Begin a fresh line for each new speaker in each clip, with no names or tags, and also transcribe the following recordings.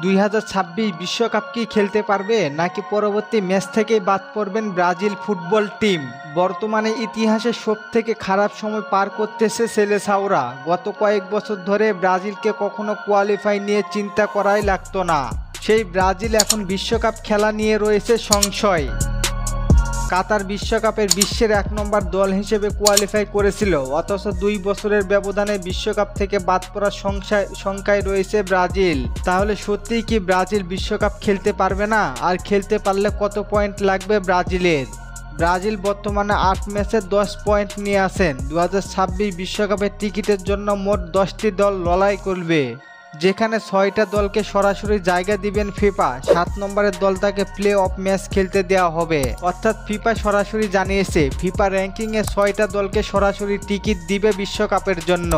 2026 বিশ্বকাপ কি খেলতে পারবে নাকি পরবর্তী ম্যাচ থেকেই বাদ পড়বেন ব্রাজিল ফুটবল টিম? বর্তমানে ইতিহাসের সবথেকে খারাপ সময় পার করতেছে সেলেসাওরা। গত কয়েক বছর ধরে ব্রাজিলকে কখনো কোয়ালিফাই নিয়ে চিন্তা করাই লাগতো না। সেই ব্রাজিল এখন বিশ্বকাপ খেলা নিয়ে রয়েছে সংশয়। কাতার বিশ্বকাপের বিশ্বের 1 নম্বর দল হিসেবে কোয়ালিফাই করেছিল, অথচ 2 বছরের ব্যবধানে বিশ্বকাপ থেকে বাদ পড়ার শঙ্কায় রয়েছে ব্রাজিল। তাহলে সত্যিই কি ব্রাজিল বিশ্বকাপ খেলতে পারবে না? আর খেলতে পারলে কত পয়েন্ট লাগবে ব্রাজিলের? ব্রাজিল বর্তমানে 8 ম্যাচে 10 পয়েন্ট নিয়ে আছেন। 2026 বিশ্বকাপের টিকিটের জন্য মোট 10টি দল লড়াই করবে, যেখানে 6টা দলকে সরাসরি জায়গা দিবেন ফিফা। 7 নম্বরের দলটাকে প্লে অফ ম্যাচ খেলতে দেওয়া হবে। অর্থাৎ ফিফা সরাসরি জানিয়েছে ফিফা র্যাঙ্কিংয়ে 6টা দলকে সরাসরি টিকিট দিবে বিশ্বকাপের জন্য।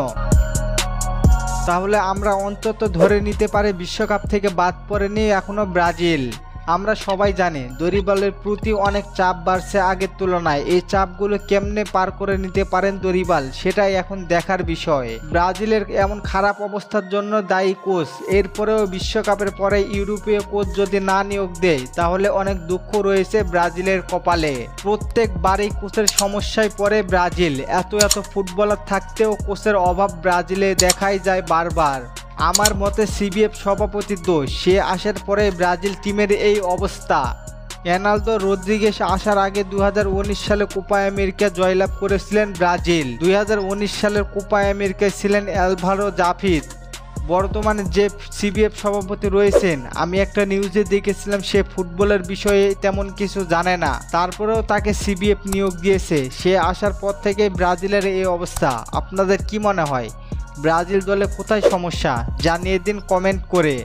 তাহলে আমরা অন্তত ধরে নিতে পারি বিশ্বকাপ থেকে বাদ পড়েনি এখনো ব্রাজিল। আমরা সবাই জানি দরিবালের প্রতি অনেক চাপ বাড়ছে আগের তুলনায়। এই চাপগুলো কেমনে পার করে নিতে পারেন দরিবাল, সেটাই এখন দেখার বিষয়। ব্রাজিলের এমন খারাপ অবস্থার জন্য দায়ী কোচ। এরপরেও বিশ্বকাপের পরে ইউরোপীয় কোচ যদি না নিয়োগ দেয় তাহলে অনেক দুঃখ রয়েছে ব্রাজিলের কপালে। প্রত্যেকবারই কোচের সমস্যায় পড়ে ব্রাজিল। এত ফুটবলার থাকতেও কোচের অভাব ব্রাজিলে দেখাই যায় বারবার। আমার মতে সিবিএফ সভাপতি দোষ। সে আসার পরে ব্রাজিল টিমের এই অবস্থা। রোনালদো রদ্রিগেস আসার আগে 2019 সালে কোপা আমেরিকা জয়লাভ করেছিলেন ব্রাজিল। 2019 সালের কোপা আমেরিকায় ছিলেন আলভারো জাফিদ। বর্তমানে যে সিবিএফ সভাপতি রয়েছেন, আমি একটা নিউজে দেখেছিলাম সে ফুটবলের বিষয়ে তেমন কিছু জানে না, তারপরেও তাকে সিবিএফ নিয়োগ দিয়েছে। সে আসার পর থেকে ব্রাজিলের এই অবস্থা। আপনাদের কি মনে হয় ব্রাজিল দলে কোথায় সমস্যা? জানিয়ে দিন কমেন্ট করে।